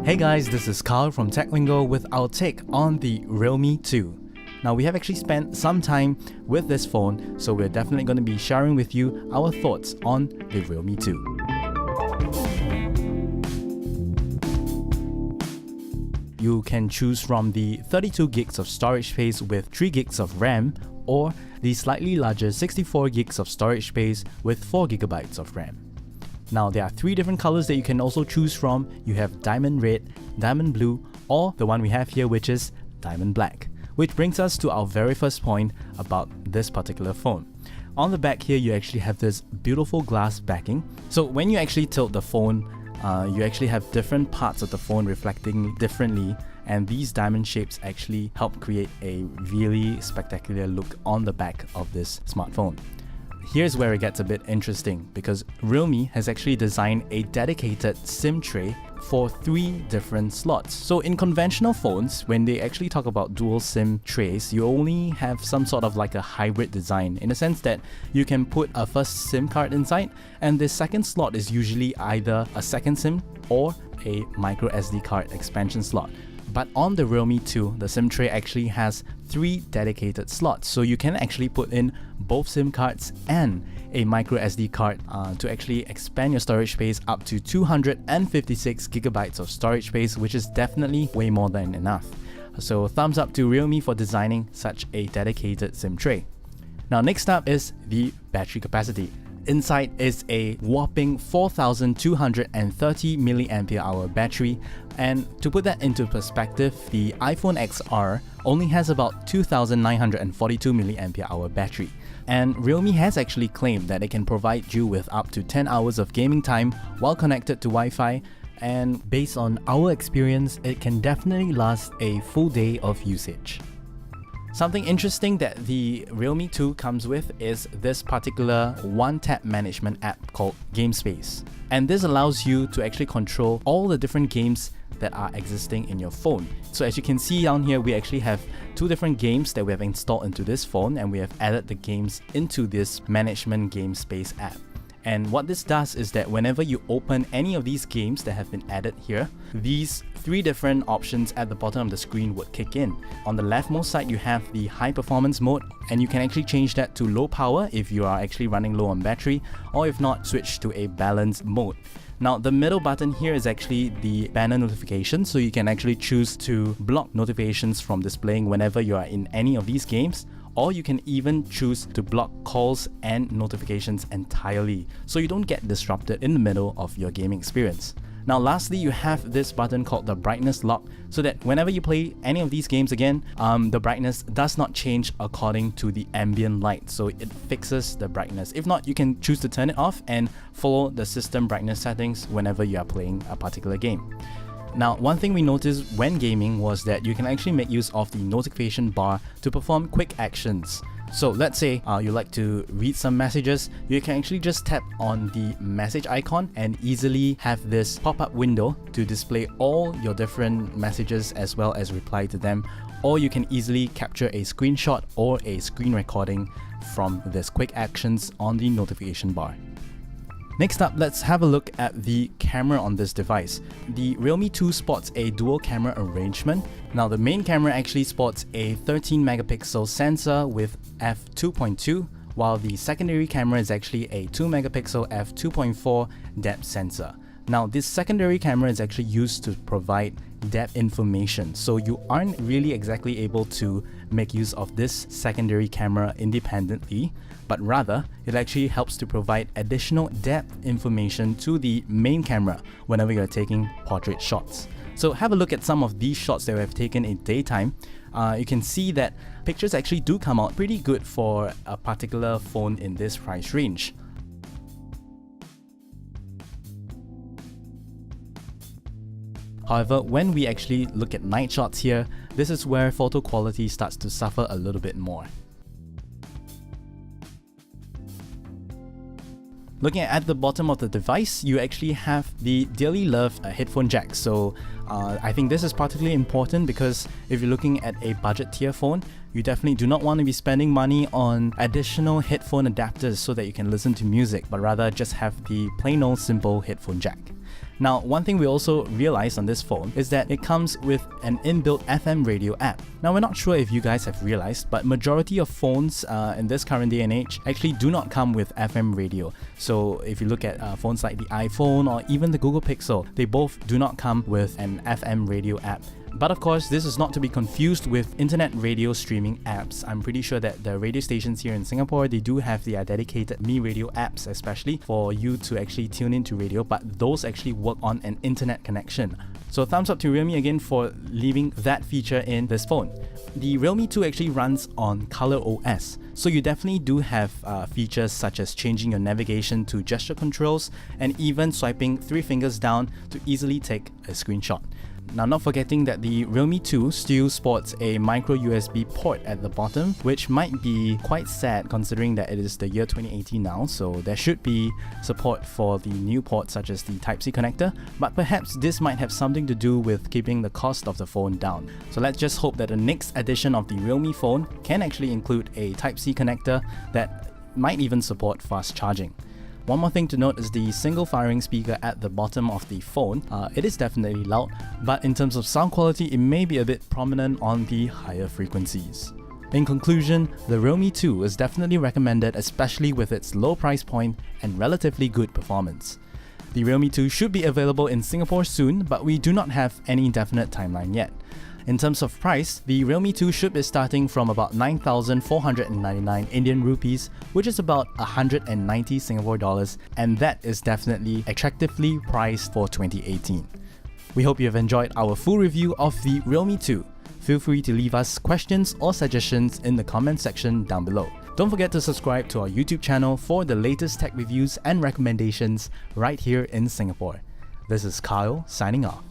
Hey guys, this is Carl from Lingo with our take on the Realme 2. Now we have actually spent some time with this phone, so we're definitely going to be sharing with you our thoughts on the Realme 2. You can choose from the 32 gigs of storage space with 3 gigs of RAM or the slightly larger 64 gigs of storage space with 4 gigabytes of RAM. Now there are 3 different colors that you can also choose from. You have diamond red, diamond blue, or the one we have here, which is diamond black. Which brings us to our very first point about this particular phone. On the back here, you actually have this beautiful glass backing. So when you actually tilt the phone, you actually have different parts of the phone reflecting differently, and these diamond shapes actually help create a really spectacular look on the back of this smartphone. Here's where it gets a bit interesting, because Realme has actually designed a dedicated SIM tray for 3 different slots. So in conventional phones, when they actually talk about dual SIM trays, you only have some sort of like a hybrid design, in the sense that you can put a first SIM card inside, and the second slot is usually either a second SIM or a microSD card expansion slot. But on the Realme 2, the SIM tray actually has 3 dedicated slots, so you can actually put in both SIM cards and a microSD card to actually expand your storage space up to 256 gigabytes of storage space, which is definitely way more than enough. So thumbs up to Realme for designing such a dedicated SIM tray. Now next up is the battery capacity. Inside is a whopping 4,230 mAh battery, and to put that into perspective, the iPhone XR only has about 2,942 mAh battery. And Realme has actually claimed that it can provide you with up to 10 hours of gaming time while connected to Wi-Fi, and based on our experience, it can definitely last a full day of usage. Something interesting that the Realme 2 comes with is this particular one-tap management app called GameSpace. And this allows you to actually control all the different games that are existing in your phone. So as you can see down here, we actually have 2 different games that we have installed into this phone, and we have added the games into this management GameSpace app. And what this does is that whenever you open any of these games that have been added here, these 3 different options at the bottom of the screen would kick in. On the leftmost side, you have the high performance mode, and you can actually change that to low power if you are actually running low on battery, or if not, switch to a balanced mode. Now the middle button here is actually the banner notification, so you can actually choose to block notifications from displaying whenever you are in any of these games, or you can even choose to block calls and notifications entirely, so you don't get disrupted in the middle of your gaming experience. Now lastly, you have this button called the brightness lock, so that whenever you play any of these games again, the brightness does not change according to the ambient light, so it fixes the brightness. If not, you can choose to turn it off and follow the system brightness settings whenever you are playing a particular game. Now, one thing we noticed when gaming was that you can actually make use of the notification bar to perform quick actions. So let's say you like to read some messages, you can actually just tap on the message icon and easily have this pop-up window to display all your different messages as well as reply to them, or you can easily capture a screenshot or a screen recording from this quick actions on the notification bar. Next up, let's have a look at the camera on this device. The Realme 2 sports a dual camera arrangement. Now the main camera actually sports a 13 megapixel sensor with f2.2, while the secondary camera is actually a 2 megapixel f2.4 depth sensor. Now this secondary camera is actually used to provide depth information, so you aren't really exactly able to make use of this secondary camera independently, but rather it actually helps to provide additional depth information to the main camera whenever you're taking portrait shots. So have a look at some of these shots that we have taken in daytime. You can see that pictures actually do come out pretty good for a particular phone in this price range. However, when we actually look at night shots here, this is where photo quality starts to suffer a little bit more. Looking at the bottom of the device, you actually have the dearly loved headphone jack. So I think this is particularly important because if you're looking at a budget tier phone, you definitely do not want to be spending money on additional headphone adapters so that you can listen to music, but rather just have the plain old simple headphone jack. Now, one thing we also realized on this phone is that it comes with an inbuilt FM radio app. Now, we're not sure if you guys have realized, but majority of phones in this current day and age actually do not come with FM radio. So if you look at phones like the iPhone or even the Google Pixel, they both do not come with an FM radio app. But of course, this is not to be confused with internet radio streaming apps. I'm pretty sure that the radio stations here in Singapore, they do have their dedicated Mi Radio apps, especially for you to actually tune into radio, but those actually work on an internet connection. So thumbs up to Realme again for leaving that feature in this phone. The Realme 2 actually runs on Color OS, so you definitely do have features such as changing your navigation to gesture controls and even swiping 3 fingers down to easily take a screenshot. Now, not forgetting that the Realme 2 still sports a micro USB port at the bottom, which might be quite sad considering that it is the year 2018 now, so there should be support for the new ports such as the Type-C connector, but perhaps this might have something to do with keeping the cost of the phone down. So let's just hope that the next edition of the Realme phone can actually include a Type-C connector that might even support fast charging. One more thing to note is the single firing speaker at the bottom of the phone. It is definitely loud, but in terms of sound quality, it may be a bit prominent on the higher frequencies. In conclusion, the Realme 2 is definitely recommended, especially with its low price point and relatively good performance. The Realme 2 should be available in Singapore soon, but we do not have any definite timeline yet. In terms of price, the Realme 2 should be starting from about 9,499 Indian rupees, which is about 190 Singapore dollars, and that is definitely attractively priced for 2018. We hope you have enjoyed our full review of the Realme 2. Feel free to leave us questions or suggestions in the comment section down below. Don't forget to subscribe to our YouTube channel for the latest tech reviews and recommendations right here in Singapore. This is Kyle signing off.